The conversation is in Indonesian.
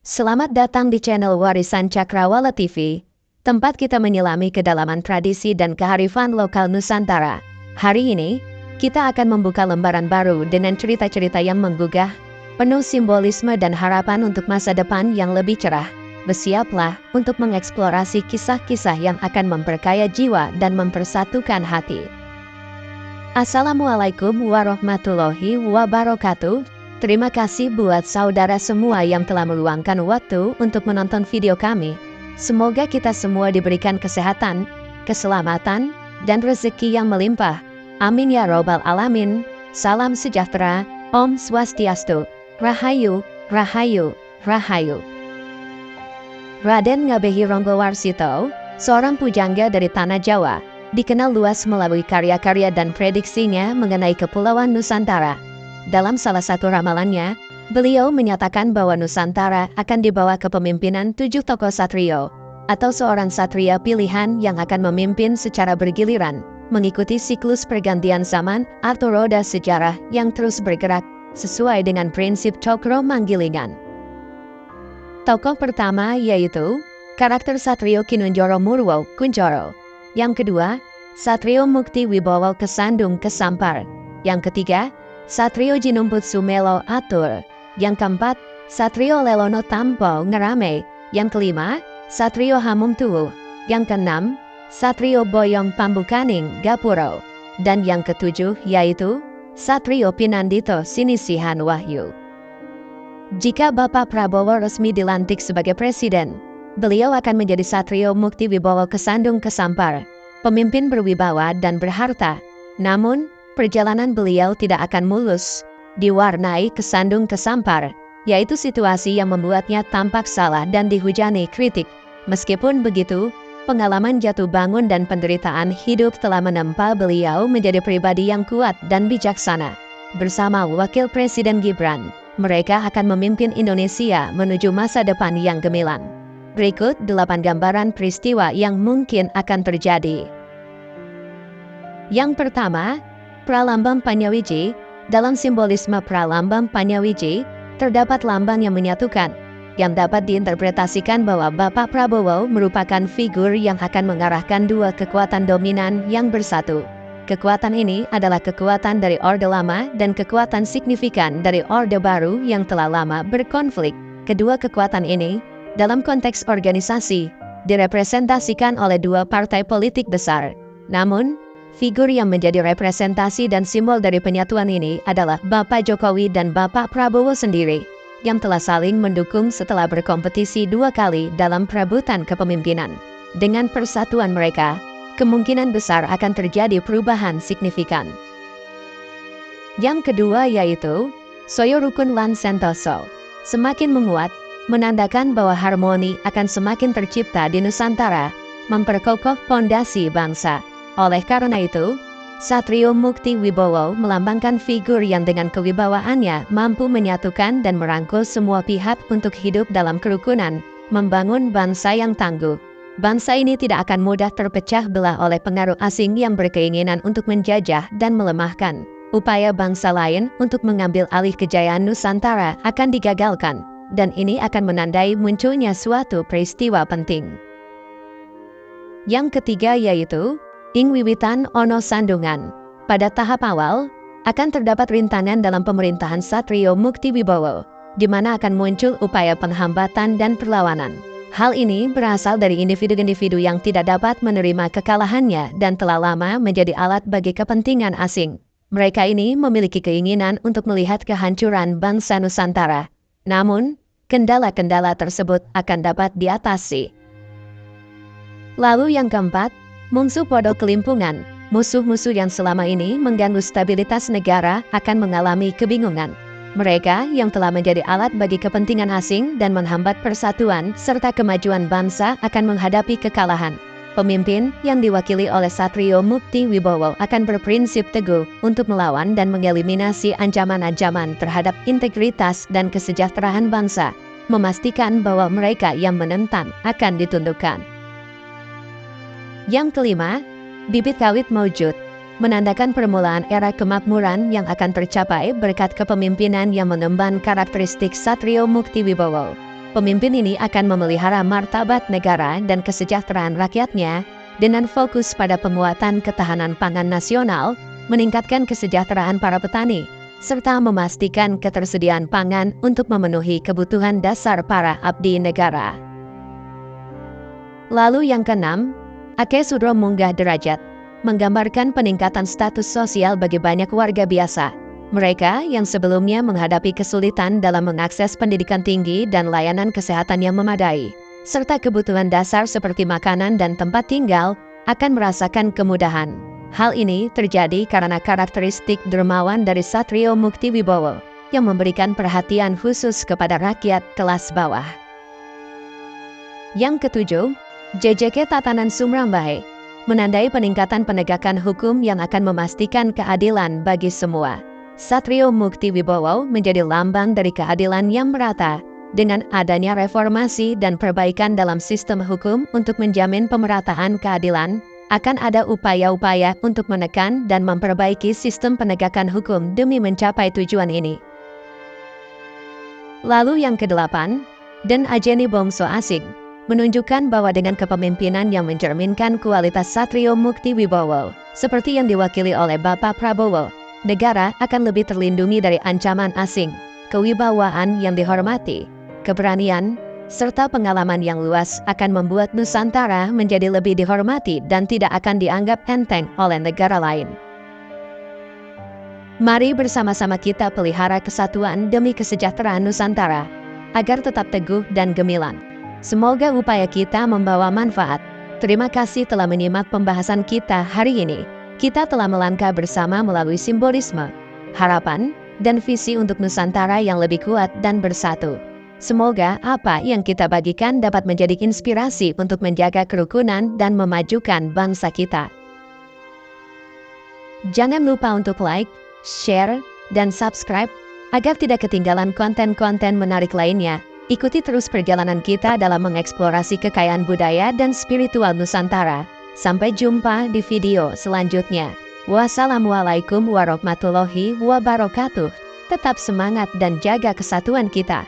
Selamat datang di channel Warisan Cakrawala TV, tempat kita menyelami kedalaman tradisi dan kearifan lokal Nusantara. Hari ini, kita akan membuka lembaran baru dengan cerita-cerita yang menggugah, penuh simbolisme dan harapan untuk masa depan yang lebih cerah. Bersiaplah untuk mengeksplorasi kisah-kisah yang akan memperkaya jiwa dan mempersatukan hati. Assalamualaikum warahmatullahi wabarakatuh. Terima kasih buat saudara semua yang telah meluangkan waktu untuk menonton video kami. Semoga kita semua diberikan kesehatan, keselamatan, dan rezeki yang melimpah. Amin ya robbal alamin. Salam sejahtera, Om Swastiastu, Rahayu, Rahayu, Rahayu. Raden Ngabehi Ronggowarsito, seorang pujangga dari tanah Jawa, dikenal luas melalui karya-karya dan prediksinya mengenai Kepulauan Nusantara. Dalam salah satu ramalannya, beliau menyatakan bahwa Nusantara akan dibawa kepemimpinan 7 tokoh satrio, atau seorang satria pilihan yang akan memimpin secara bergiliran, mengikuti siklus pergantian zaman atau roda sejarah yang terus bergerak, sesuai dengan prinsip Cokro Manggilingan. Tokoh pertama yaitu karakter Satrio Kinunjoro Murwo Kunjoro. Yang kedua, Satrio Mukti Wibowo Kesandung Kesampar. Yang ketiga, Satrio Jinumput Sumelo Atur. Yang keempat, Satrio Lelono Tampo Ngerame. Yang kelima, Satrio Hamum Tuwu. Yang keenam, Satrio Boyong Pambukaning Gapuro. Dan yang ketujuh yaitu Satrio Pinandito Sinisihan Wahyu. Jika Bapak Prabowo resmi dilantik sebagai presiden, beliau akan menjadi Satrio Mukti Wibowo Kesandung Kesampar, pemimpin berwibawa dan berharta. Namun, perjalanan beliau tidak akan mulus, diwarnai kesandung kesampar, yaitu situasi yang membuatnya tampak salah dan dihujani kritik. Meskipun begitu, pengalaman jatuh bangun dan penderitaan hidup telah menempa beliau menjadi pribadi yang kuat dan bijaksana. Bersama Wakil Presiden Gibran, mereka akan memimpin Indonesia menuju masa depan yang gemilang. Berikut 8 gambaran peristiwa yang mungkin akan terjadi. Yang pertama, Pralambang Panyawiji. Dalam simbolisme Pralambang Panyawiji, terdapat lambang yang menyatukan, yang dapat diinterpretasikan bahwa Bapak Prabowo merupakan figur yang akan mengarahkan dua kekuatan dominan yang bersatu. Kekuatan ini adalah kekuatan dari Orde Lama dan kekuatan signifikan dari Orde Baru yang telah lama berkonflik. Kedua kekuatan ini, dalam konteks organisasi, direpresentasikan oleh dua partai politik besar. Namun, figur yang menjadi representasi dan simbol dari penyatuan ini adalah Bapak Jokowi dan Bapak Prabowo sendiri, yang telah saling mendukung setelah berkompetisi 2 kali dalam perebutan kepemimpinan. Dengan persatuan mereka, kemungkinan besar akan terjadi perubahan signifikan. Yang kedua yaitu Soyo Rukun Lan Sentoso. Semakin menguat, menandakan bahwa harmoni akan semakin tercipta di Nusantara, memperkokoh pondasi bangsa. Oleh karena itu, Satrio Mukti Wibowo melambangkan figur yang dengan kewibawaannya mampu menyatukan dan merangkul semua pihak untuk hidup dalam kerukunan, membangun bangsa yang tangguh. Bangsa ini tidak akan mudah terpecah belah oleh pengaruh asing yang berkeinginan untuk menjajah dan melemahkan. Upaya bangsa lain untuk mengambil alih kejayaan Nusantara akan digagalkan, dan ini akan menandai munculnya suatu peristiwa penting. Yang ketiga yaitu Ing Wiwitan Ono Sandungan. Pada tahap awal, akan terdapat rintangan dalam pemerintahan Satrio Mukti Wibowo, di mana akan muncul upaya penghambatan dan perlawanan. Hal ini berasal dari individu-individu yang tidak dapat menerima kekalahannya dan telah lama menjadi alat bagi kepentingan asing. Mereka ini memiliki keinginan untuk melihat kehancuran bangsa Nusantara. Namun, kendala-kendala tersebut akan dapat diatasi. Lalu yang keempat, Mungsu Podo Kelimpungan. Musuh-musuh yang selama ini mengganggu stabilitas negara akan mengalami kebingungan. Mereka yang telah menjadi alat bagi kepentingan asing dan menghambat persatuan serta kemajuan bangsa akan menghadapi kekalahan. Pemimpin yang diwakili oleh Satrio Mukti Wibowo akan berprinsip teguh untuk melawan dan mengeliminasi ancaman-ancaman terhadap integritas dan kesejahteraan bangsa, memastikan bahwa mereka yang menentang akan ditundukkan. Yang kelima, Bibit Kawit Maujud, menandakan permulaan era kemakmuran yang akan tercapai berkat kepemimpinan yang mengemban karakteristik Satrio Mukti Wibowo. Pemimpin ini akan memelihara martabat negara dan kesejahteraan rakyatnya dengan fokus pada penguatan ketahanan pangan nasional, meningkatkan kesejahteraan para petani, serta memastikan ketersediaan pangan untuk memenuhi kebutuhan dasar para abdi negara. Lalu yang keenam, Ake Sudro Munggah Derajat, menggambarkan peningkatan status sosial bagi banyak warga biasa. Mereka yang sebelumnya menghadapi kesulitan dalam mengakses pendidikan tinggi dan layanan kesehatan yang memadai, serta kebutuhan dasar seperti makanan dan tempat tinggal, akan merasakan kemudahan. Hal ini terjadi karena karakteristik dermawan dari Satrio Mukti Wibowo yang memberikan perhatian khusus kepada rakyat kelas bawah. Yang ketujuh, JJK Tatanan Sumrambahe, menandai peningkatan penegakan hukum yang akan memastikan keadilan bagi semua. Satrio Mukti Wibowo menjadi lambang dari keadilan yang merata. Dengan adanya reformasi dan perbaikan dalam sistem hukum untuk menjamin pemerataan keadilan, akan ada upaya-upaya untuk menekan dan memperbaiki sistem penegakan hukum demi mencapai tujuan ini. Lalu yang kedelapan, Den Ajeni Bongso Asing, menunjukkan bahwa dengan kepemimpinan yang mencerminkan kualitas Satrio Mukti Wibowo, seperti yang diwakili oleh Bapak Prabowo, negara akan lebih terlindungi dari ancaman asing, kewibawaan yang dihormati, keberanian, serta pengalaman yang luas akan membuat Nusantara menjadi lebih dihormati dan tidak akan dianggap enteng oleh negara lain. Mari bersama-sama kita pelihara kesatuan demi kesejahteraan Nusantara, agar tetap teguh dan gemilang. Semoga upaya kita membawa manfaat. Terima kasih telah menyimak pembahasan kita hari ini. Kita telah melangkah bersama melalui simbolisme, harapan, dan visi untuk Nusantara yang lebih kuat dan bersatu. Semoga apa yang kita bagikan dapat menjadi inspirasi untuk menjaga kerukunan dan memajukan bangsa kita. Jangan lupa untuk like, share, dan subscribe agar tidak ketinggalan konten-konten menarik lainnya. Ikuti terus perjalanan kita dalam mengeksplorasi kekayaan budaya dan spiritual Nusantara. Sampai jumpa di video selanjutnya. Wassalamualaikum warahmatullahi wabarakatuh. Tetap semangat dan jaga kesatuan kita.